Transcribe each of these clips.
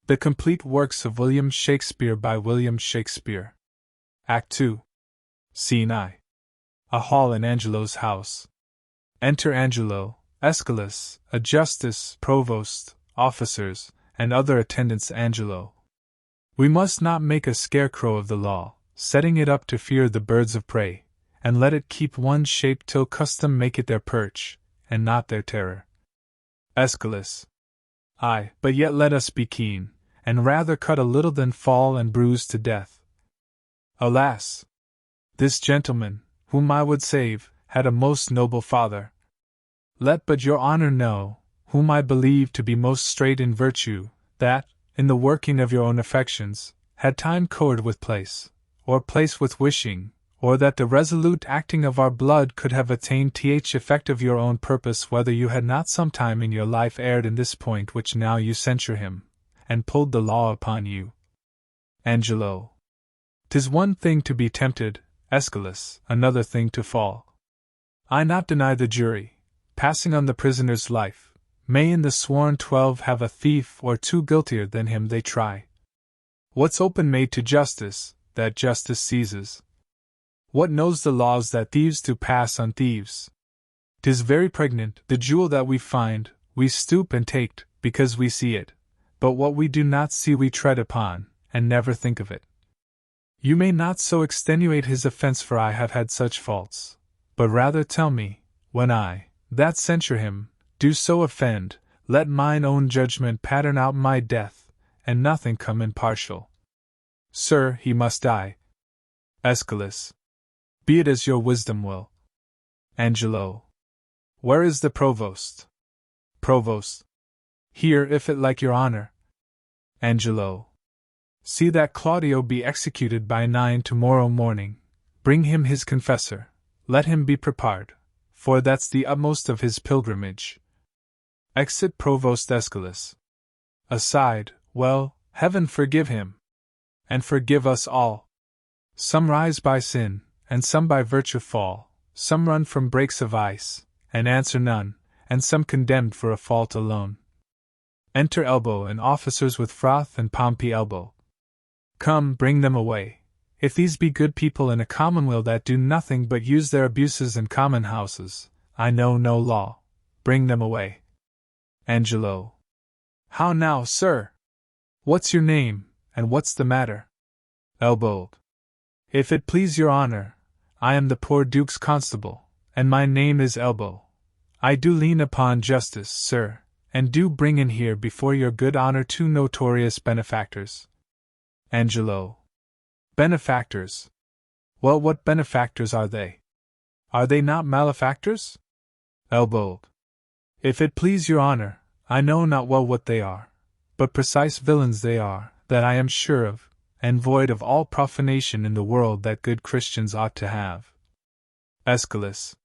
The Complete Works of William Shakespeare by William Shakespeare. Act 2. Scene I. A hall in Angelo's house. Enter Angelo, Aeschylus, a justice, provost, officers, and other attendants. Angelo. We must not make a scarecrow of the law, setting it up to fear the birds of prey, and let it keep one shape till custom make it their perch, and not their terror. Aeschylus. Aye, but yet let us be keen, and rather cut a little than fall and bruise to death. Alas! This gentleman, whom I would save, had a most noble father. Let but your honor know, whom I believe to be most straight in virtue, that, in the working of your own affections, had time coed with place, or place with wishing, or that the resolute acting of our blood could have attained effect of your own purpose, whether you had not sometime in your life erred in this point which now you censure him, and pulled the law upon you. Angelo. 'Tis one thing to be tempted, Aeschylus, another thing to fall. I not deny the jury, passing on the prisoner's life, may in the sworn 12 have a thief or two guiltier than him they try. What's open made to justice, that justice seizes? What knows the laws that thieves do pass on thieves? 'Tis very pregnant, the jewel that we find, we stoop and take, because we see it, but what we do not see we tread upon, and never think of it. You may not so extenuate his offense, for I have had such faults, but rather tell me, when I, that censure him, do so offend, let mine own judgment pattern out my death, and nothing come impartial. Sir, he must die. Aeschylus. Be it as your wisdom will. Angelo. Where is the provost? Provost. Here, if it like your honor. Angelo. See that Claudio be executed by 9 tomorrow morning. Bring him his confessor. Let him be prepared, for that's the utmost of his pilgrimage. Exit Provost Aeschylus. Aside, well, heaven forgive him! And forgive us all! Some rise by sin, and some by virtue fall, some run from breaks of ice, and answer none, and some condemned for a fault alone. Enter Elbow and officers with froth and Pompey. Elbow. Come, bring them away. If these be good people in a commonweal that do nothing but use their abuses in common houses, I know no law. Bring them away. Angelo. How now, sir? What's your name, and what's the matter? Elbow. If it please your honor, I am the poor Duke's constable, and my name is Elbow. I do lean upon justice, sir, and do bring in here before your good honor 2 notorious benefactors. Angelo. Benefactors? Well, what benefactors are they? Are they not malefactors? Elbow. If it please your honor, I know not well what they are, but precise villains they are, that I am sure of, and void of all profanation in the world that good Christians ought to have. Aeschylus.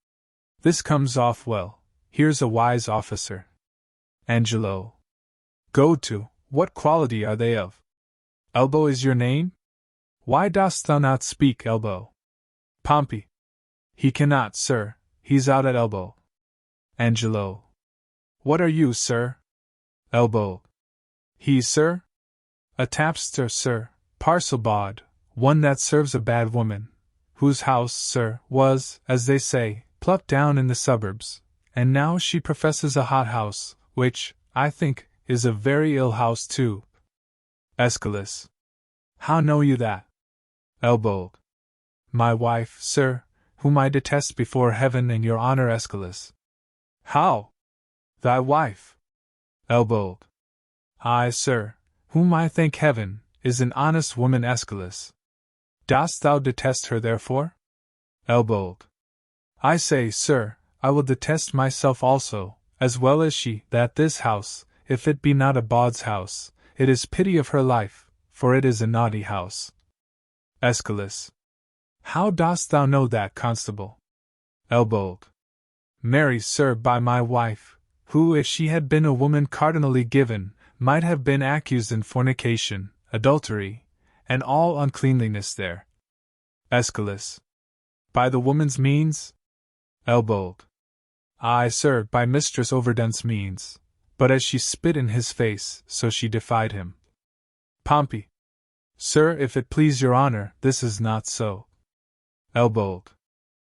This comes off well, here's a wise officer. Angelo. Go to, what quality are they of? Elbow is your name? Why dost thou not speak, Elbow? Pompey. He cannot, sir, he's out at Elbow. Angelo. What are you, sir? Elbow. He, sir? A tapster, sir, parcel bawd, one that serves a bad woman, whose house, sir, was, as they say, plucked down in the suburbs, and now she professes a hot house, which, I think, is a very ill house too. Aeschylus. How know you that? Elbow. My wife, sir, whom I detest before heaven and your honor. Aeschylus. How? Thy wife? Elbow. Aye, sir, whom I thank heaven, is an honest woman. Aeschylus. Dost thou detest her therefore? Elbow. I say, sir, I will detest myself also, as well as she, that this house, if it be not a bawd's house, it is pity of her life, for it is a naughty house. Aeschylus. How dost thou know that, constable? Elbow. Marry, sir, by my wife, who, if she had been a woman cardinally given, might have been accused in fornication, adultery, and all uncleanliness there. Aeschylus. By the woman's means? Elbow. Aye, sir, by Mistress Overdone's means, but as she spit in his face, so she defied him. Pompey. Sir, if it please your honor, this is not so. Elbold.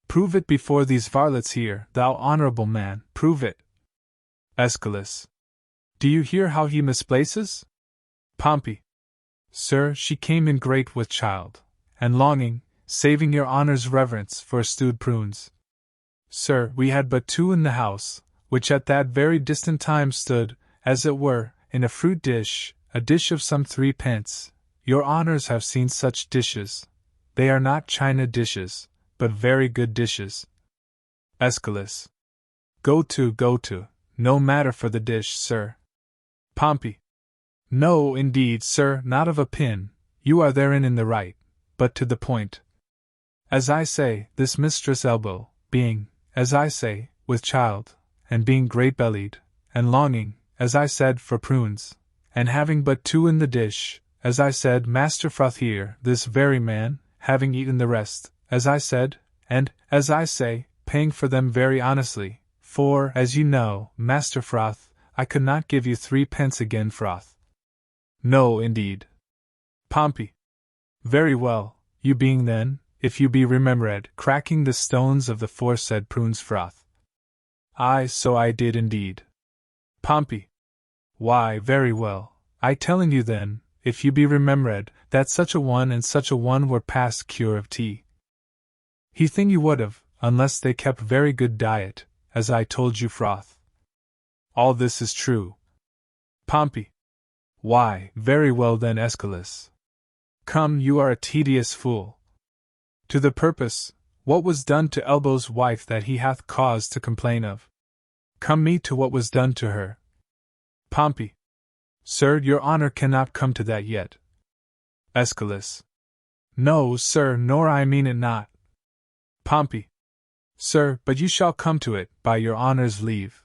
Prove it before these varlets here, thou honorable man, prove it. Aeschylus. Do you hear how he misplaces? Pompey. Sir, she came in great with child, and longing, saving your honor's reverence for stewed prunes. Sir, we had but two in the house, which at that very distant time stood, as it were, in a fruit dish, a dish of some 3 pence. Your honors have seen such dishes. They are not china dishes, but very good dishes. Aeschylus. Go to, no matter for the dish, sir. Pompey. No, indeed, sir, not of a pin, you are therein in the right, but to the point. As I say, this mistress Elbow, being, as I say, with child, and being great-bellied, and longing, as I said, for prunes, and having but 2 in the dish, as I said, Master Froth here, this very man, having eaten the rest, as I said, and, as I say, paying for them very honestly, for, as you know, Master Froth, I could not give you 3 pence again froth. No, indeed. Pompey. Very well, you being then, if you be remembered, cracking the stones of the foresaid prunes froth. Aye, so I did indeed. Pompey. Why, very well, I telling you then, if you be remembered, that such a one and such a one were past cure of tea. He think you would have, unless they kept very good diet, as I told you froth. All this is true. Pompey. Why, very well then, Aeschylus. Come, you are a tedious fool. To the purpose, what was done to Elbow's wife that he hath cause to complain of? Come me to what was done to her. Pompey. Sir, your honor cannot come to that yet. Aeschylus. No, sir, nor I mean it not. Pompey. Sir, but you shall come to it, by your honor's leave.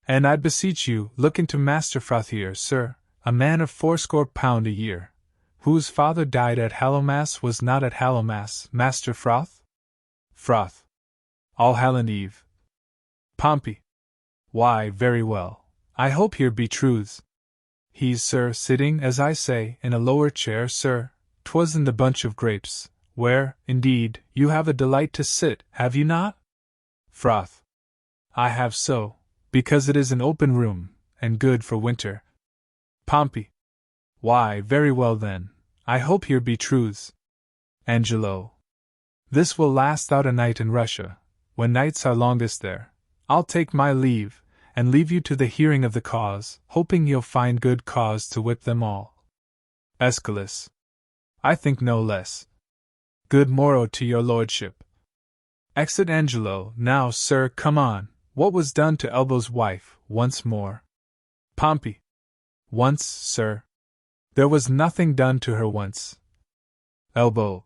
And I beseech you, look into Master Froth here, sir, a man of 80 pound a year, whose father died at Hallowmas was not at Hallowmas, Master Froth? Froth. All Hallow Eve. Pompey. Why, very well, I hope here be truths. He's, sir, sitting, as I say, in a lower chair, sir, 'twas in the bunch of grapes, where, indeed, you have a delight to sit, have you not? Froth. I have so, because it is an open room, and good for winter. Pompey. Why, very well then, I hope here be truths. Angelo. This will last out a night in Russia, when nights are longest there. I'll take my leave, and leave you to the hearing of the cause, hoping you'll find good cause to whip them all. Aeschylus. I think no less. Good morrow to your lordship. Exit Angelo. Now, sir, come on, what was done to Elbow's wife, once more? Pompey. Once, sir. There was nothing done to her once. Elbow.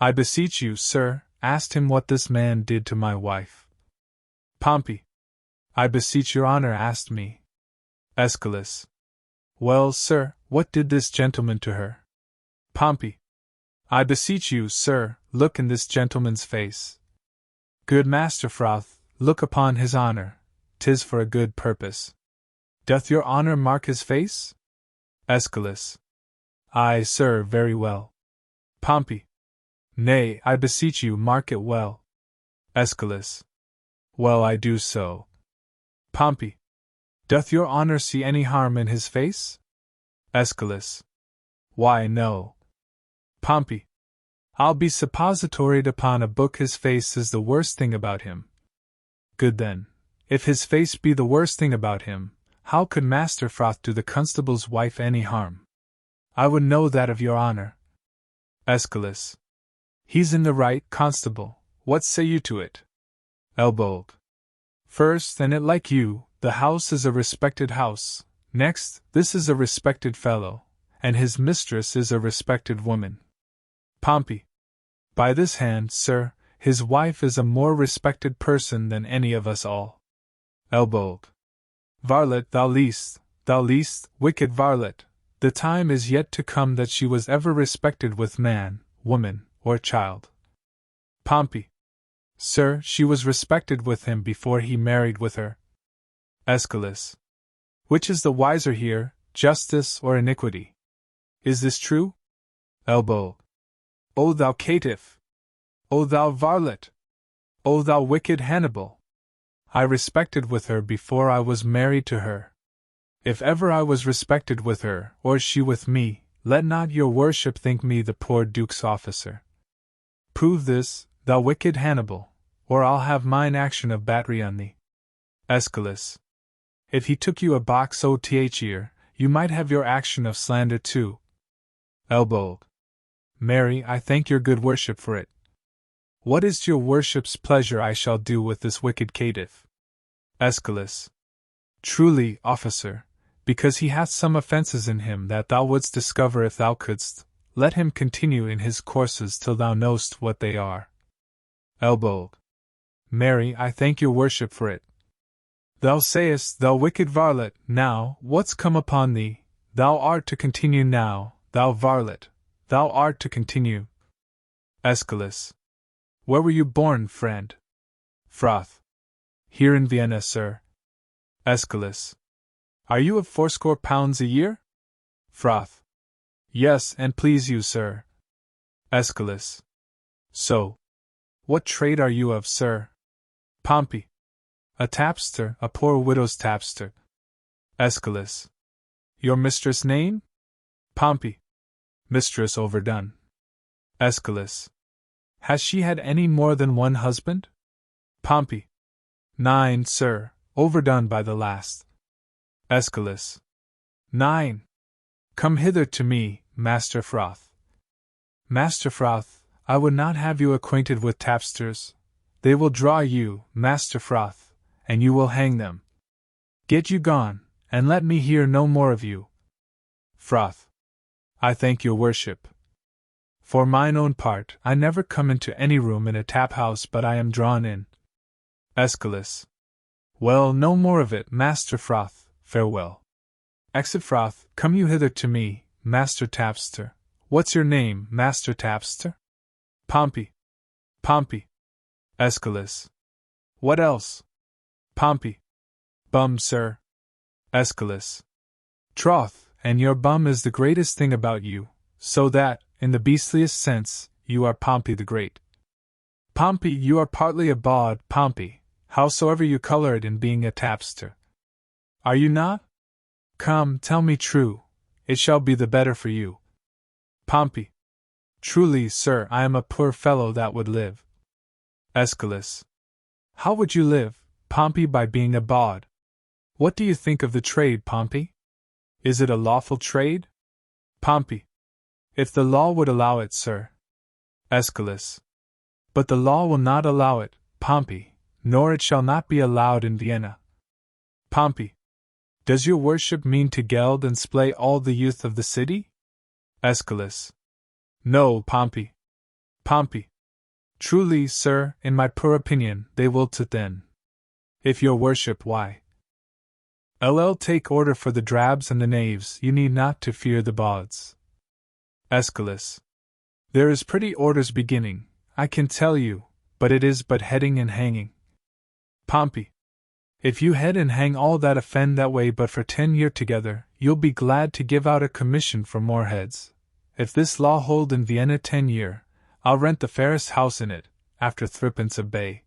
I beseech you, sir, ask him what this man did to my wife. Pompey. I beseech your honor asked me. Aeschylus. Well, sir, what did this gentleman to her? Pompey. I beseech you, sir, look in this gentleman's face. Good Master Froth, look upon his honor, 'tis for a good purpose. Doth your honor mark his face? Aeschylus. Aye, sir, very well. Pompey. Nay, I beseech you, mark it well. Aeschylus. Well, I do so. Pompey. Doth your honor see any harm in his face? Aeschylus. Why, no. Pompey. I'll be suppositoried upon a book his face is the worst thing about him. Good then. If his face be the worst thing about him, how could Master Froth do the constable's wife any harm? I would know that of your honor. Aeschylus. He's in the right, constable, what say you to it? Elbow. First, and it like you, the house is a respected house. Next, this is a respected fellow, and his mistress is a respected woman. Pompey. By this hand, sir, his wife is a more respected person than any of us all. Elbow. Varlet, thou least, wicked varlet, the time is yet to come that she was ever respected with man, woman, or child. Pompey. Sir, she was respected with him before he married with her. Aeschylus. Which is the wiser here, justice or iniquity? Is this true? Elbow. O thou caitiff! O thou varlet! O thou wicked Hannibal! I respected with her before I was married to her. If ever I was respected with her, or she with me, let not your worship think me the poor duke's officer. Prove this, thou wicked Hannibal, or I'll have mine action of battery on thee. Aeschylus. If he took you a box ear, you might have your action of slander too. Elbow. Marry, I thank your good worship for it. What is your worship's pleasure I shall do with this wicked caitiff? Aeschylus. Truly, officer, because he hath some offences in him that thou wouldst discover if thou couldst, let him continue in his courses till thou knowst what they are. Elbow. Marry, I thank your worship for it. Thou sayest, thou wicked varlet, now, what's come upon thee? Thou art to continue now, thou varlet, thou art to continue. Aeschylus. Where were you born, friend? Froth. Here in Vienna, sir. Aeschylus. Are you of 80 pounds a year? Froth. Yes, and please you, sir. Aeschylus. So. What trade are you of, sir? Pompey. A tapster, a poor widow's tapster. Aeschylus. Your mistress' name? Pompey. Mistress Overdone. Aeschylus. Has she had any more than one husband? Pompey. 9, sir, overdone by the last. Aeschylus. 9. Come hither to me, Master Froth. Master Froth, I would not have you acquainted with tapsters. They will draw you, Master Froth, and you will hang them. Get you gone, and let me hear no more of you. Froth. I thank your worship. For mine own part, I never come into any room in a tap-house but I am drawn in. Aeschylus. Well, no more of it, Master Froth, farewell. Exit Froth, come you hither to me, Master Tapster. What's your name, Master Tapster? Pompey. Pompey. Aeschylus. What else? Pompey. Bum, sir. Aeschylus. Troth, and your bum is the greatest thing about you, so that, in the beastliest sense, you are Pompey the Great. Pompey, you are partly a bawd, Pompey, howsoever you colour it in being a tapster. Are you not? Come, tell me true, it shall be the better for you. Pompey. Truly, sir, I am a poor fellow that would live. Aeschylus. How would you live, Pompey, by being a bawd? What do you think of the trade, Pompey? Is it a lawful trade? Pompey. If the law would allow it, sir. Aeschylus. But the law will not allow it, Pompey, nor it shall not be allowed in Vienna. Pompey. Does your worship mean to geld and splay all the youth of the city? Aeschylus. No, Pompey. Pompey. Truly, sir, in my poor opinion, they will to then. If your worship why? Take order for the drabs and the knaves, you need not to fear the bawds. Aeschylus. There is pretty orders beginning, I can tell you, but it is but heading and hanging. Pompey. If you head and hang all that offend that way but for 10 year together, you'll be glad to give out a commission for more heads. If this law hold in Vienna 10 year, I'll rent the fairest house in it, after 3d a bay.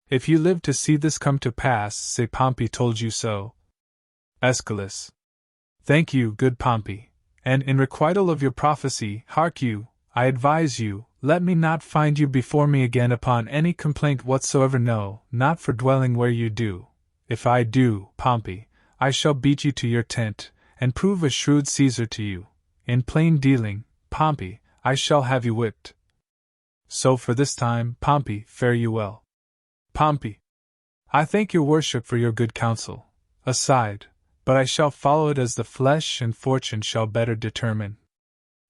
If you live to see this come to pass, say Pompey told you so. Aeschylus. Thank you, good Pompey, and in requital of your prophecy, hark you, I advise you, let me not find you before me again upon any complaint whatsoever, no, not for dwelling where you do. If I do, Pompey, I shall beat you to your tent, and prove a shrewd Caesar to you. In plain dealing, Pompey, I shall have you whipped. So for this time, Pompey, fare you well. Pompey. I thank your worship for your good counsel. Aside, but I shall follow it as the flesh and fortune shall better determine.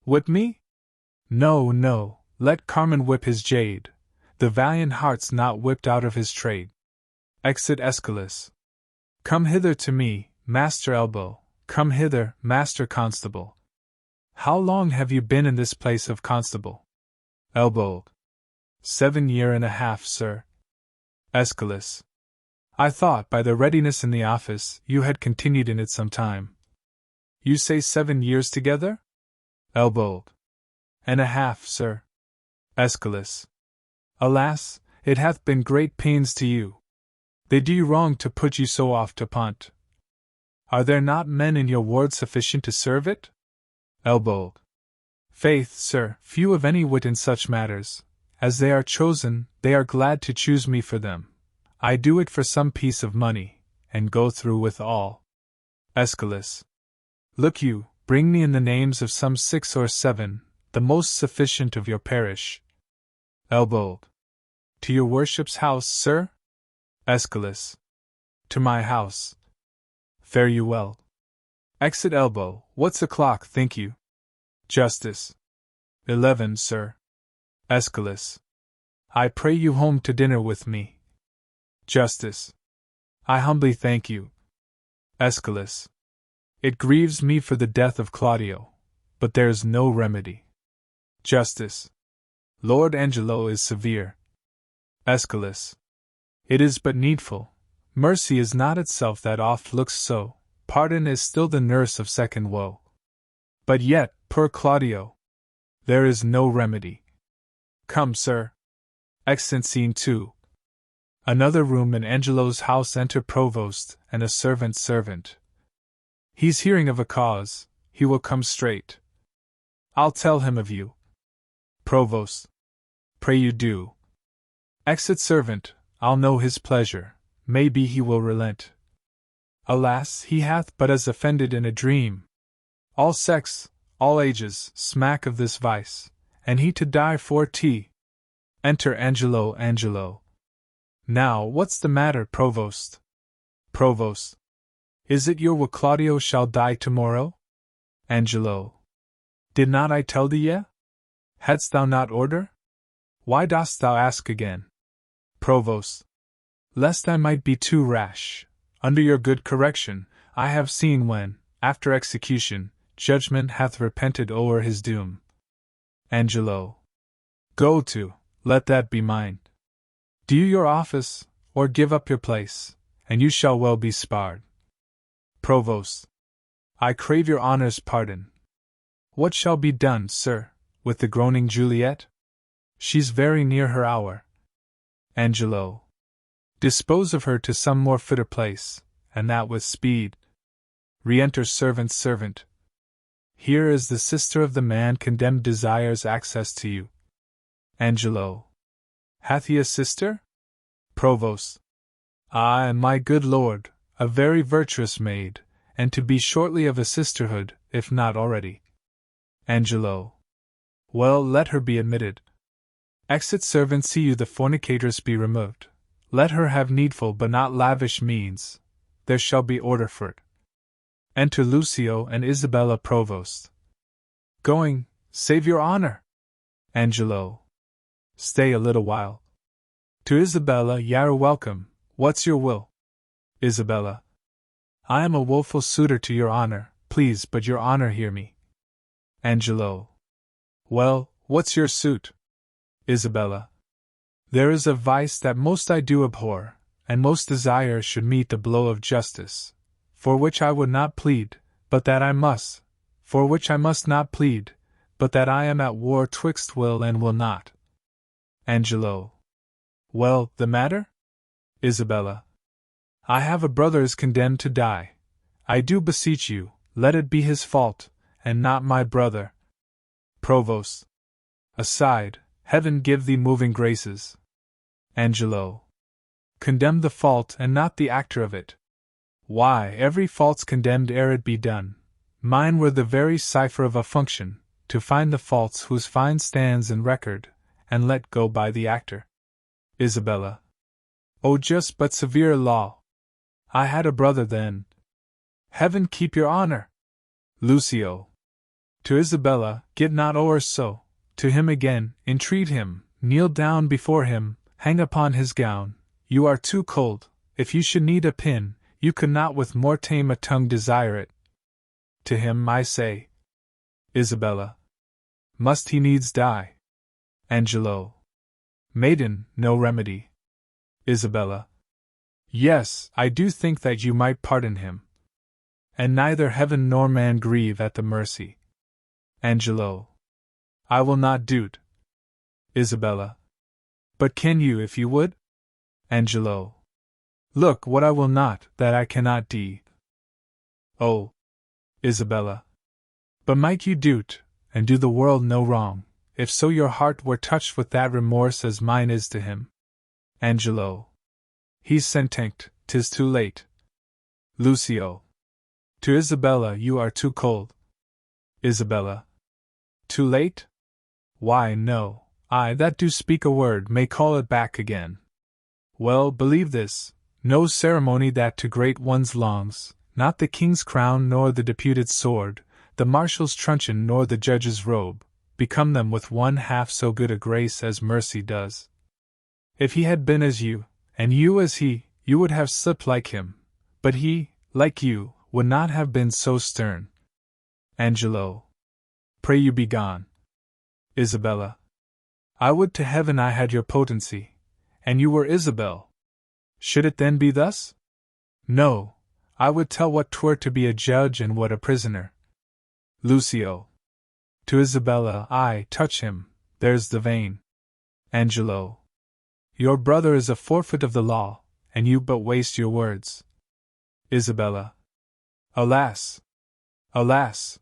Whip me? No, no, let Carmen whip his jade. The valiant heart's not whipped out of his trade. Exit Aeschylus. Come hither to me, Master Elbow, come hither, Master Constable. How long have you been in this place of constable? Elbow. 7 year and a half, sir. Aeschylus. I thought by the readiness in the office you had continued in it some time. You say 7 years together? Elbow. And a half, sir. Aeschylus. Alas, it hath been great pains to you. They do you wrong to put you so oft upont. Are there not men in your ward sufficient to serve it? Elbow. Faith, sir, few of any wit in such matters. As they are chosen, they are glad to choose me for them. I do it for some piece of money, and go through with all. Aeschylus. Look you, bring me in the names of some 6 or 7, the most sufficient of your parish. Elbow. To your worship's house, sir? Aeschylus. To my house. Fare you well. Exit elbow. What's o'clock, think you? Justice. 11, sir. Aeschylus. I pray you home to dinner with me. Justice. I humbly thank you. Aeschylus. It grieves me for the death of Claudio, but there's no remedy. Justice. Lord Angelo is severe. Aeschylus. It is but needful. Mercy is not itself that oft looks so. Pardon is still the nurse of second woe. But yet, poor Claudio, there is no remedy. Come, sir. Extant scene 2. Another room in Angelo's house. Enter Provost and a servant. He's hearing of a cause, he will come straight. I'll tell him of you. Provost. Pray you do. Exit servant. I'll know his pleasure, may be he will relent. Alas, he hath but as offended in a dream. All sex, all ages, smack of this vice, and he to die for tea. Enter Angelo. Now, what's the matter, Provost? Provost. Is it your will Claudio shall die tomorrow? Angelo. Did not I tell thee yet? Hadst thou not order? Why dost thou ask again? Provost. Lest I might be too rash. Under your good correction, I have seen when, after execution, judgment hath repented o'er his doom. Angelo. Go to, let that be mine. Do you your office, or give up your place, and you shall well be sparred. Provost. I crave your honor's pardon. What shall be done, sir, with the groaning Juliet? She's very near her hour. Angelo. Dispose of her to some more fitter place, and that with speed. Re-enter servant. Here is the sister of the man condemned desires access to you. Angelo. Hath he a sister? Provost. Ay, my good lord, a very virtuous maid, and to be shortly of a sisterhood, if not already. Angelo. Well, let her be admitted. Exit servant. See you the fornicatress be removed. Let her have needful but not lavish means. There shall be order for't. Enter Lucio and Isabella. Provost. Going, save your honor. Angelo. Stay a little while. To Isabella. Y'are welcome. What's your will? Isabella. I am a woeful suitor to your honor, please but your honor hear me. Angelo. Well, what's your suit? Isabella. There is a vice that most I do abhor, and most desire should meet the blow of justice, for which I would not plead, but that I must, for which I must not plead, but that I am at war twixt will and will not. Angelo. Well, the matter? Isabella. I have a brother is condemned to die. I do beseech you, let it be his fault, and not my brother. Provost. Aside, heaven give thee moving graces. Angelo. Condemn the fault and not the actor of it. Why, every fault's condemned ere it be done. Mine were the very cipher of a function, to find the faults whose fine stands in record, and let go by the actor. Isabella. O just but severe law! I had a brother then. Heaven keep your honor! Lucio. To Isabella, get not o'er so. To him again, entreat him, kneel down before him, hang upon his gown. You are too cold. If you should need a pin, you could not with more tame a tongue desire it. To him I say. Isabella. Must he needs die? Angelo. Maiden, no remedy. Isabella. Yes, I do think that you might pardon him. And neither heaven nor man grieve at the mercy. Angelo. I will not do't. Isabella. But can you if you would? Angelo. Look what I will not, that I cannot de. Oh. Isabella. But might you do't, and do the world no wrong, if so your heart were touched with that remorse as mine is to him? Angelo. He's sentient, 'tis too late. Lucio. To Isabella you are too cold. Isabella. Too late? Why, no, I that do speak a word may call it back again. Well, believe this, no ceremony that to great ones longs, not the king's crown nor the deputed's sword, the marshal's truncheon nor the judge's robe, become them with one half so good a grace as mercy does. If he had been as you, and you as he, you would have slipped like him, but he, like you, would not have been so stern. Angelo. Pray you be gone. Isabella. I would to heaven I had your potency, and you were Isabel. Should it then be thus? No, I would tell what 'twere to be a judge and what a prisoner. Lucio. To Isabella, I touch him, there's the vein. Angelo. Your brother is a forfeit of the law, and you but waste your words. Isabella. Alas! Alas!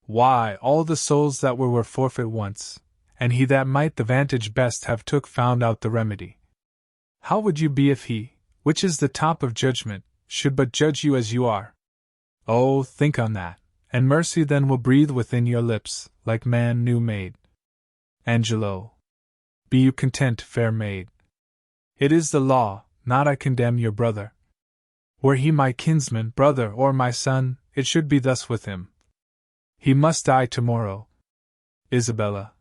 Why, all the souls that were forfeit once, and he that might the vantage best have took found out the remedy. How would you be if he, which is the top of judgment, should but judge you as you are? Oh, think on that, and mercy then will breathe within your lips, like man new made. Angelo. Be you content, fair maid. It is the law, not I condemn your brother. Were he my kinsman, brother, or my son, it should be thus with him. He must die tomorrow. Isabella.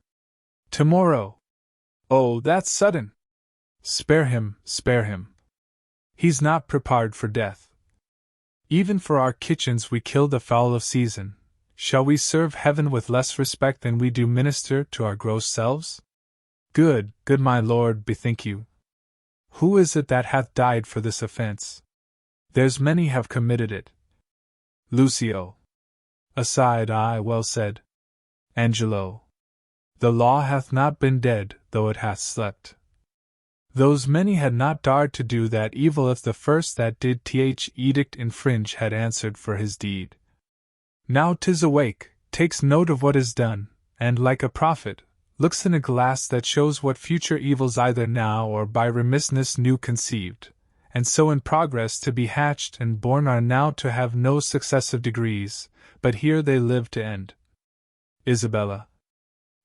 Tomorrow! Oh, that's sudden! Spare him, spare him. He's not prepared for death. Even for our kitchens we kill the fowl of season. Shall we serve heaven with less respect than we do minister to our gross selves? Good, good my lord, bethink you. Who is it that hath died for this offense? There's many have committed it. Lucio. Aside, aye, well said. Angelo. The law hath not been dead, though it hath slept. Those many had not dared to do that evil if the first that did th edict infringe had answered for his deed. Now 'tis awake, takes note of what is done, and, like a prophet, looks in a glass that shows what future evils either now or by remissness new conceived, and so in progress to be hatched and born are now to have no successive degrees, but here they live to end. Isabella.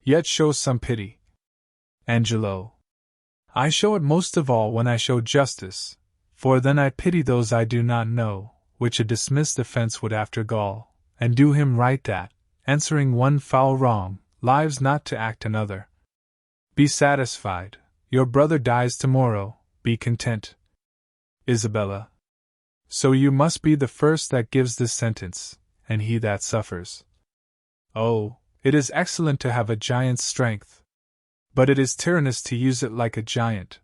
Yet show some pity. Angelo. I show it most of all when I show justice, for then I pity those I do not know, which a dismissed offense would after gall, and do him right that, answering one foul wrong, lives not to act another. Be satisfied, your brother dies tomorrow, be content. Isabella. So you must be the first that gives this sentence, and he that suffers. Oh, it is excellent to have a giant's strength, but it is tyrannous to use it like a giant.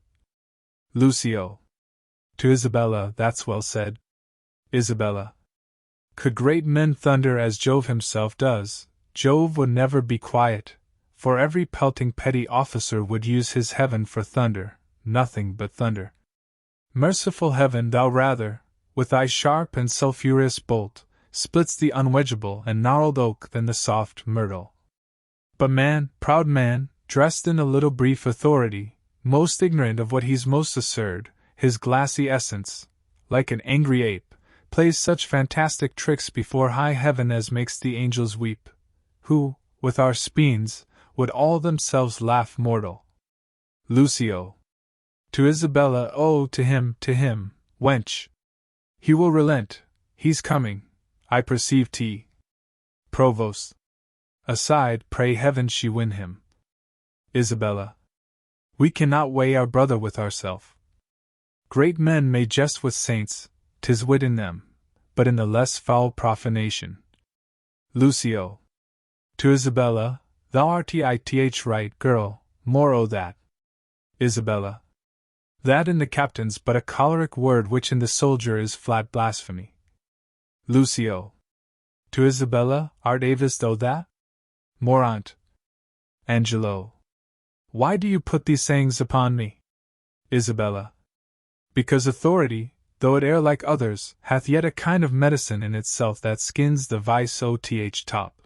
Lucio. To Isabella, that's well said. Isabella. Could great men thunder as Jove himself does, Jove would never be quiet, for every pelting petty officer would use his heaven for thunder, nothing but thunder. Merciful heaven, thou rather, with thy sharp and sulphurous bolt, splits the unwedgeable and gnarled oak than the soft myrtle. But man, proud man, dressed in a little brief authority, most ignorant of what he's most assured, his glassy essence, like an angry ape, plays such fantastic tricks before high heaven as makes the angels weep, who, with our speens, would all themselves laugh mortal. Lucio. To Isabella, oh, to him, wench! He will relent, he's coming, I perceive t. Provost. Aside, pray heaven she win him. Isabella. We cannot weigh our brother with ourself. Great men may jest with saints, 'tis wit in them, but in the less foul profanation. Lucio. To Isabella, thou art ith right, girl, more o' that. Isabella. That in the captain's but a choleric word which in the soldier is flat blasphemy. Lucio. To Isabella, art avest thou that? Morant. Angelo. Why do you put these sayings upon me? Isabella. Because authority, though it err like others, hath yet a kind of medicine in itself that skins the vice top.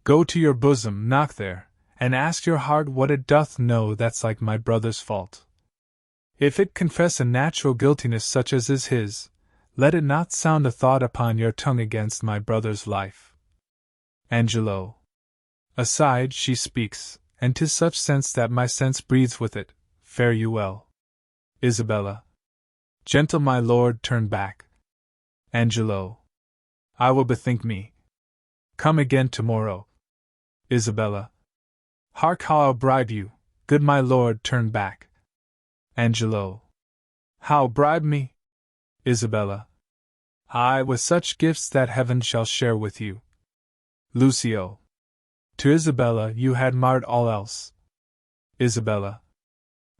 Go to your bosom, knock there, and ask your heart what it doth know that's like my brother's fault. If it confess a natural guiltiness such as is his, let it not sound a thought upon your tongue against my brother's life. Angelo. Aside she speaks, and 'tis such sense that my sense breathes with it. Fare you well. Isabella. Gentle my lord, turn back. Angelo. I will bethink me. Come again tomorrow. Isabella. Hark how I'll bribe you, good my lord, turn back. Angelo. How bribe me? Isabella. Aye, with such gifts that heaven shall share with you. Lucio. To Isabella you had marred all else. Isabella.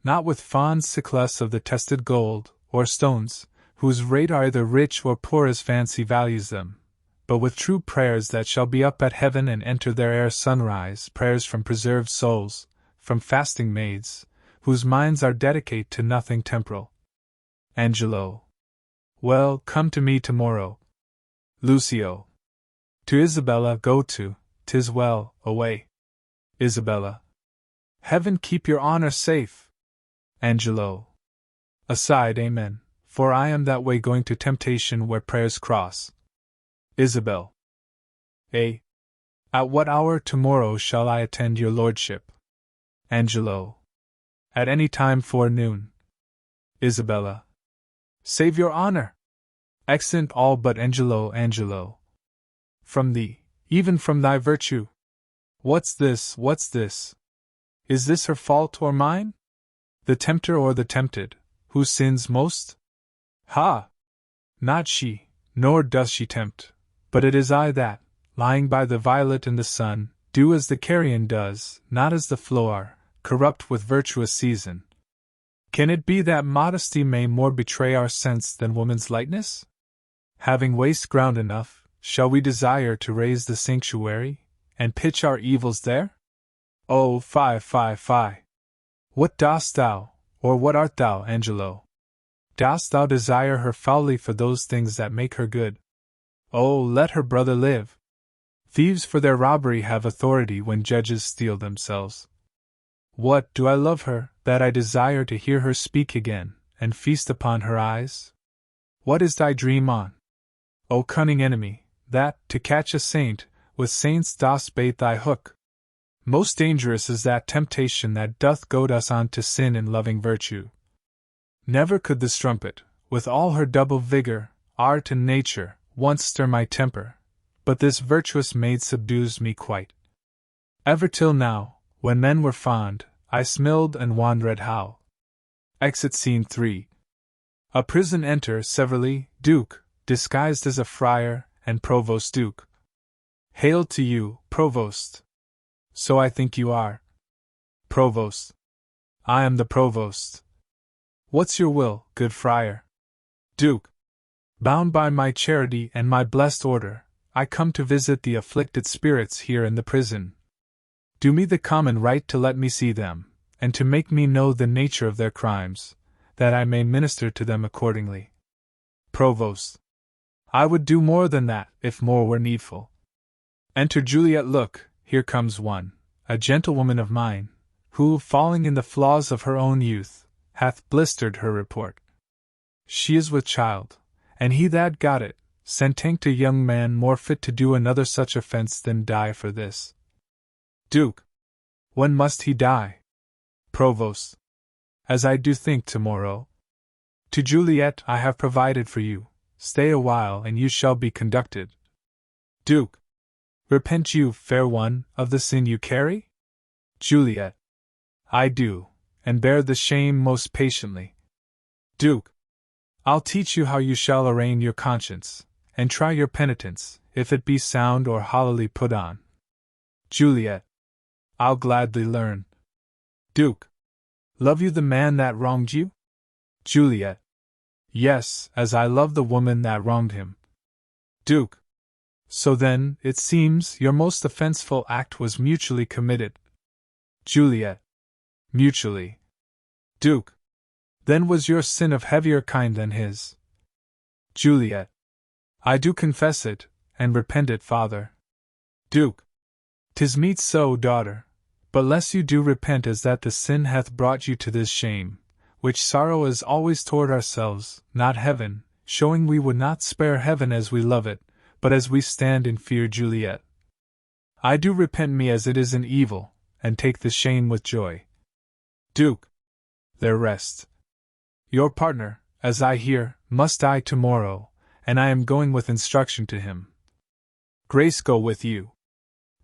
Not with fond sickness of the tested gold, or stones, whose rate are either rich or poor as fancy values them, but with true prayers that shall be up at heaven and enter there ere sunrise, prayers from preserved souls, from fasting maids, whose minds are dedicate to nothing temporal. Angelo. Well, come to me tomorrow. Lucio. To Isabella go to, 'tis well, away. Isabella. Heaven keep your honor safe. Angelo. Aside, amen, for I am that way going to temptation where prayers cross. Isabel. At what hour tomorrow shall I attend your lordship? Angelo. At any time forenoon. Isabella. Save your honor! Exeunt all but Angelo. Angelo. From thee, even from thy virtue. What's this, what's this? Is this her fault or mine? The tempter or the tempted, who sins most? Ha! Not she, nor does she tempt, but it is I that, lying by the violet in the sun, do as the carrion does, not as the flower, corrupt with virtuous season. Can it be that modesty may more betray our sense than woman's lightness? Having waste ground enough, shall we desire to raise the sanctuary, and pitch our evils there? Oh, fie, fie, fie! What dost thou, or what art thou, Angelo? Dost thou desire her foully for those things that make her good? Oh, let her brother live! Thieves for their robbery have authority when judges steal themselves. What, do I love her, that I desire to hear her speak again, and feast upon her eyes? What is thy dream on? O cunning enemy, that, to catch a saint, with saints dost bait thy hook? Most dangerous is that temptation that doth goad us on to sin in loving virtue. Never could the strumpet, with all her double vigor, art and nature, once stir my temper, but this virtuous maid subdues me quite. Ever till now, when men were fond, I smilled and wandered how. Exit Scene 3. A prison enter Severly, Duke, disguised as a friar, and Provost Duke. Hail to you, Provost. So I think you are. Provost. I am the Provost. What's your will, good friar? Duke. Bound by my charity and my blessed order, I come to visit the afflicted spirits here in the prison. Do me the common right to let me see them, and to make me know the nature of their crimes, that I may minister to them accordingly. Provost. I would do more than that, if more were needful. Enter Juliet. Look, here comes one, a gentlewoman of mine, who, falling in the flaws of her own youth, hath blistered her report. She is with child, and he that got it, sentink a young man more fit to do another such offence than die for this. Duke. When must he die? Provost. As I do think tomorrow. To Juliet I have provided for you. Stay a while and you shall be conducted. Duke. Repent you, fair one, of the sin you carry? Juliet. I do, and bear the shame most patiently. Duke. I'll teach you how you shall arraign your conscience, and try your penitence, if it be sound or hollowly put on. Juliet. I'll gladly learn. Duke. Love you the man that wronged you? Juliet. Yes, as I love the woman that wronged him. Duke. So then, it seems, your most offenseful act was mutually committed. Juliet. Mutually. Duke. Then was your sin of heavier kind than his. Juliet. I do confess it, and repent it, father. Duke. 'Tis meet so, daughter. But less you do repent as that the sin hath brought you to this shame, which sorrow is always toward ourselves, not heaven, showing we would not spare heaven as we love it, but as we stand in fear. Juliet. I do repent me as it is an evil, and take the shame with joy. Duke. There rest. Your partner, as I hear, must die tomorrow, and I am going with instruction to him. Grace go with you.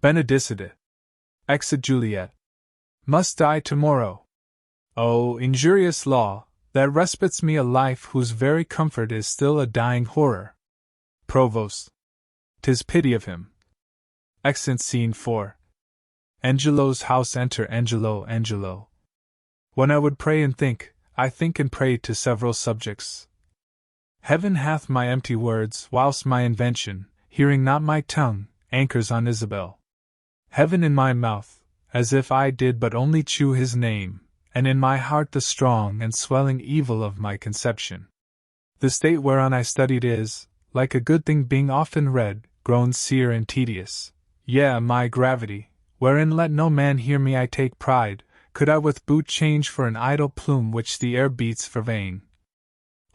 Benedicite. Exit. Juliet. Must die tomorrow. Oh, injurious law, that respites me a life whose very comfort is still a dying horror. Provost. 'Tis pity of him. Exit. Scene 4. Angelo's house. Enter Angelo. Angelo. When I would pray and think, I think and pray to several subjects. Heaven hath my empty words, whilst my invention, hearing not my tongue, anchors on Isabel. Heaven in my mouth, as if I did but only chew his name, and in my heart the strong and swelling evil of my conception. The state whereon I studied is, like a good thing being often read, grown sere and tedious. Yea, my gravity, wherein let no man hear me I take pride, could I with boot change for an idle plume which the air beats for vain.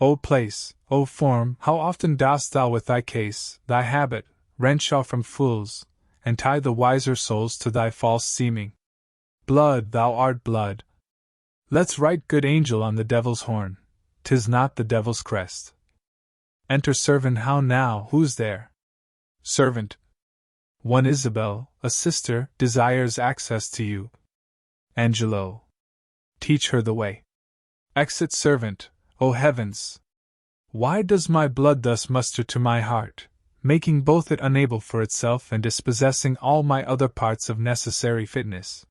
O place, O form, how often dost thou with thy case, thy habit, wrench off from fools, and tie the wiser souls to thy false seeming. Blood, thou art blood. Let's write good angel on the devil's horn, 'tis not the devil's crest. Enter servant. How now, who's there? Servant. One Isabel, a sister, desires access to you. Angelo. Teach her the way. Exit. Servant. O heavens! Why does my blood thus muster to my heart, making both it unable for itself and dispossessing all my other parts of necessary fitness?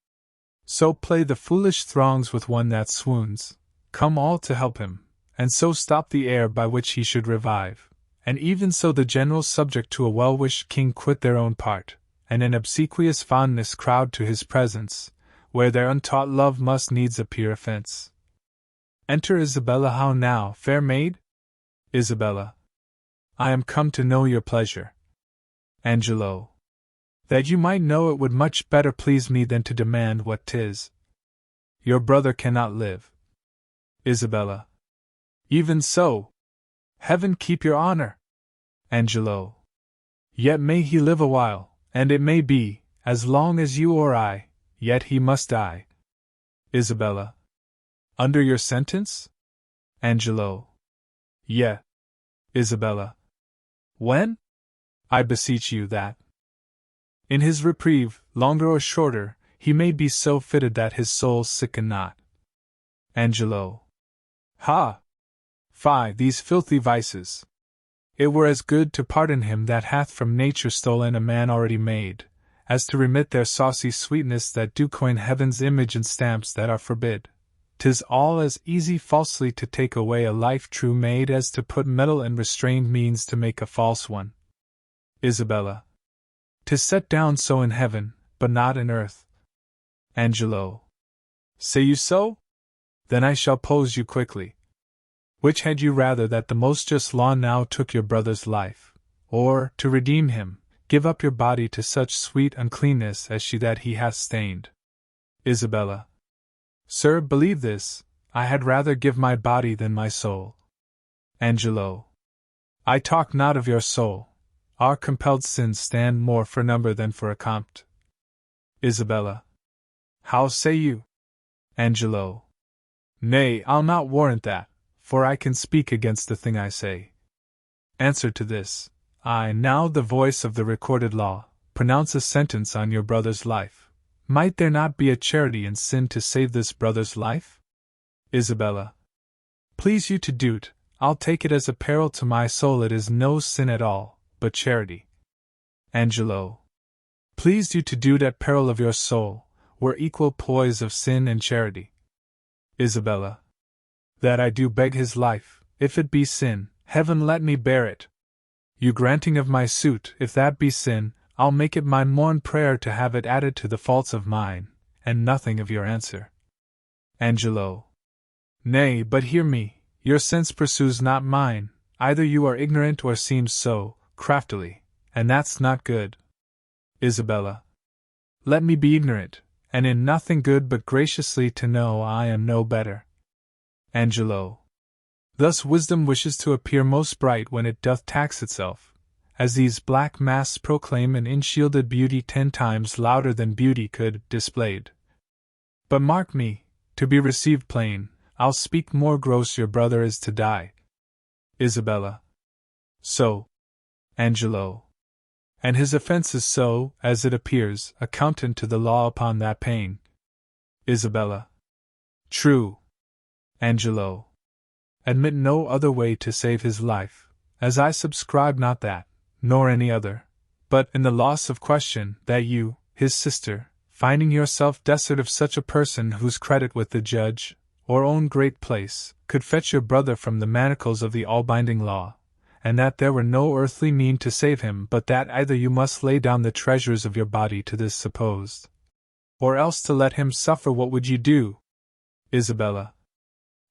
So play the foolish throngs with one that swoons, come all to help him, and so stop the air by which he should revive, and even so the general subject to a well-wished king quit their own part, and in obsequious fondness crowd to his presence, where their untaught love must needs appear offense. Enter Isabella. How now, fair maid? Isabella. I am come to know your pleasure. Angelo. That you might know it would much better please me than to demand what 'tis. Your brother cannot live. Isabella. Even so. Heaven keep your honor. Angelo. Yet may he live a while, and it may be, as long as you or I, yet he must die. Isabella. Under your sentence? Angelo. Yea. Isabella. When? I beseech you that. In his reprieve, longer or shorter, he may be so fitted that his soul sicken not. Angelo. Ha! Fie, these filthy vices! It were as good to pardon him that hath from nature stolen a man already made, as to remit their saucy sweetness that do coin heaven's image and stamps that are forbid. 'Tis all as easy falsely to take away a life true made as to put metal and restrained means to make a false one. Isabella. 'Tis set down so in heaven, but not in earth. Angelo. Say you so? Then I shall pose you quickly. Which had you rather, that the most just law now took your brother's life, or, to redeem him, give up your body to such sweet uncleanness as she that he hath stained? Isabella. Sir, believe this, I had rather give my body than my soul. Angelo. I talk not of your soul. Our compelled sins stand more for number than for account. Isabella. How say you? Angelo. Nay, I'll not warrant that, for I can speak against the thing I say. Answer to this. I, now the voice of the recorded law, pronounce a sentence on your brother's life. Might there not be a charity in sin to save this brother's life? Isabella. Please you to do't, I'll take it as a peril to my soul. It is no sin at all, but charity. Angelo. Pleased you to do't at peril of your soul, were equal poise of sin and charity. Isabella. That I do beg his life, if it be sin, heaven let me bear it. You granting of my suit, if that be sin, I'll make it my morn prayer to have it added to the faults of mine, and nothing of your answer. Angelo. Nay, but hear me, your sense pursues not mine, either you are ignorant or seem so, craftily, and that's not good. Isabella. Let me be ignorant, and in nothing good but graciously to know I am no better. Angelo. Thus wisdom wishes to appear most bright when it doth tax itself, as these black masks proclaim an inshielded beauty 10 times louder than beauty could, displayed. But mark me, to be received plain, I'll speak more gross, your brother is to die. Isabella. So. Angelo. And his offence is so, as it appears, accountant to the law upon that pain. Isabella. True. Angelo. Admit no other way to save his life, as I subscribe not that, nor any other, but in the loss of question, that you, his sister, finding yourself desert of such a person whose credit with the judge, or own great place, could fetch your brother from the manacles of the all-binding law, and that there were no earthly mean to save him but that either you must lay down the treasures of your body to this supposed, or else to let him suffer. What would you do? Isabella.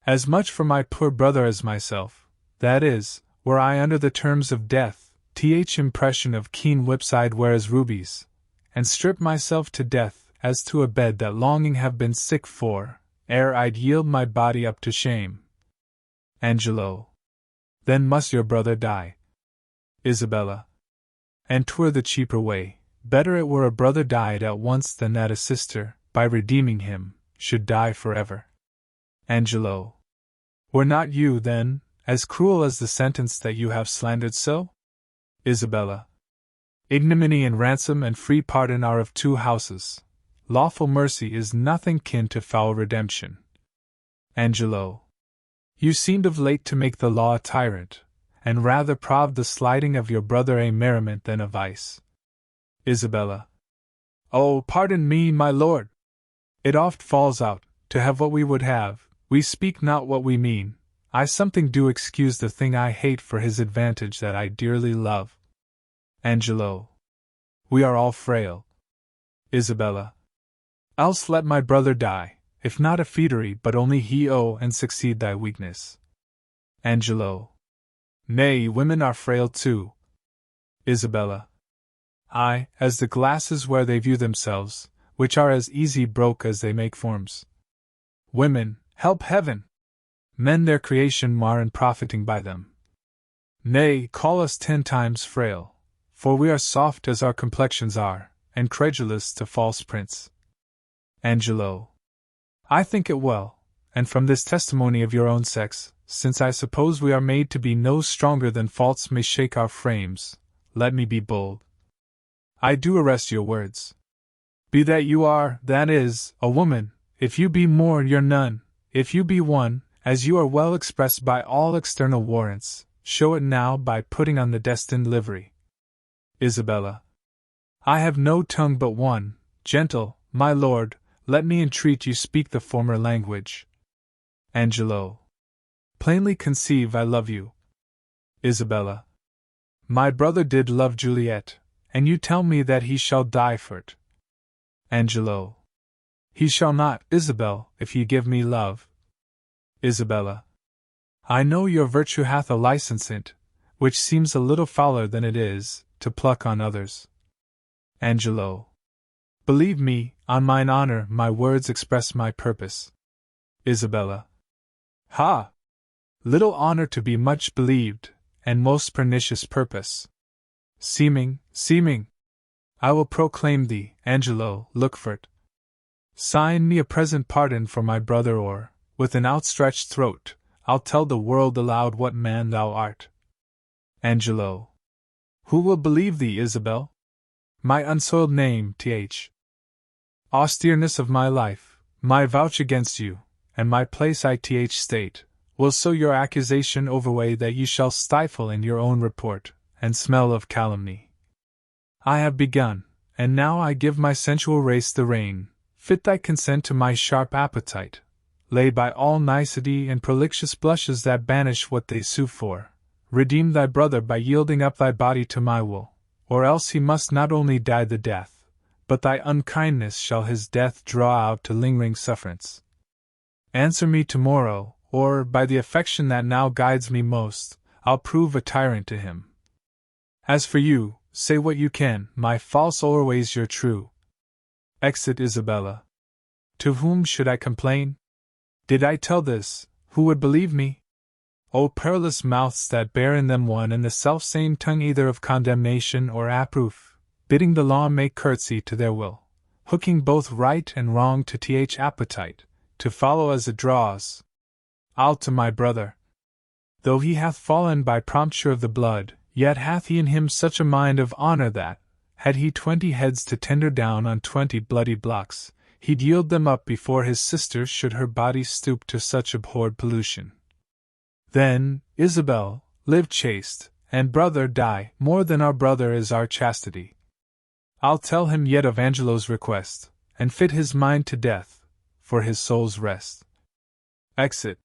As much for my poor brother as myself, that is, were I under the terms of death, impression of keen whips I'd wear as rubies, and strip myself to death, as to a bed that longing have been sick for, ere I'd yield my body up to shame. Angelo. Then must your brother die. Isabella. And 'twere the cheaper way, better it were a brother died at once than that a sister, by redeeming him, should die forever. Angelo. Were not you, then, as cruel as the sentence that you have slandered so? Isabella. Ignominy and ransom and free pardon are of 2 houses. Lawful mercy is nothing kin to foul redemption. Angelo. You seemed of late to make the law a tyrant, and rather prov the sliding of your brother a merriment than a vice. Isabella. Oh, pardon me, my lord! It oft falls out, to have what we would have, we speak not what we mean. I something do excuse the thing I hate for his advantage that I dearly love. Angelo. We are all frail. Isabella. Else let my brother die, if not a feedery but only he and succeed thy weakness. Angelo. Nay, women are frail too. Isabella. Aye, as the glasses where they view themselves, which are as easy broke as they make forms. Women, help heaven! Men their creation mar and profiting by them. Nay, call us 10 times frail, for we are soft as our complexions are, and credulous to false prints. Angelo. I think it well, and from this testimony of your own sex, since I suppose we are made to be no stronger than faults may shake our frames, let me be bold. I do arrest your words. Be that you are, that is, a woman, if you be more, you're none, if you be one, as you are well expressed by all external warrants, show it now by putting on the destined livery. Isabella. I have no tongue but one, gentle, my lord, let me entreat you speak the former language. Angelo. Plainly conceive I love you. Isabella. My brother did love Juliet, and you tell me that he shall die for't. Angelo. He shall not, Isabel, if ye give me love. Isabella. I know your virtue hath a license in't, which seems a little fouler than it is, to pluck on others. Angelo. Believe me, on mine honor, my words express my purpose. Isabella. Ha! Little honor to be much believed, and most pernicious purpose. Seeming. I will proclaim thee, Angelo, look for't. Sign me a present pardon for my brother, or, with an outstretched throat, I'll tell the world aloud what man thou art. Angelo. Who will believe thee, Isabel? My unsoiled name, austereness of my life, my vouch against you, and my place state, will so your accusation overweigh that you shall stifle in your own report, and smell of calumny. I have begun, and now I give my sensual race the rein, fit thy consent to my sharp appetite, lay by all nicety and prolixious blushes that banish what they sue for, redeem thy brother by yielding up thy body to my will, or else he must not only die the death, but thy unkindness shall his death draw out to lingering sufferance. Answer me tomorrow, or, by the affection that now guides me most, I'll prove a tyrant to him. As for you, say what you can, my false always your true. Exit Isabella. To whom should I complain? Did I tell this, who would believe me? O perilous mouths that bear in them one and the self-same tongue either of condemnation or approof, bidding the law make curtsy to their will, hooking both right and wrong to th appetite, to follow as it draws. I'll to my brother. Though he hath fallen by prompture of the blood, yet hath he in him such a mind of honor that, had he 20 heads to tender down on 20 bloody blocks, he'd yield them up before his sister should her body stoop to such abhorred pollution. Then, Isabel, live chaste, and brother die, more than our brother is our chastity. I'll tell him yet of Angelo's request, and fit his mind to death, for his soul's rest. Exit.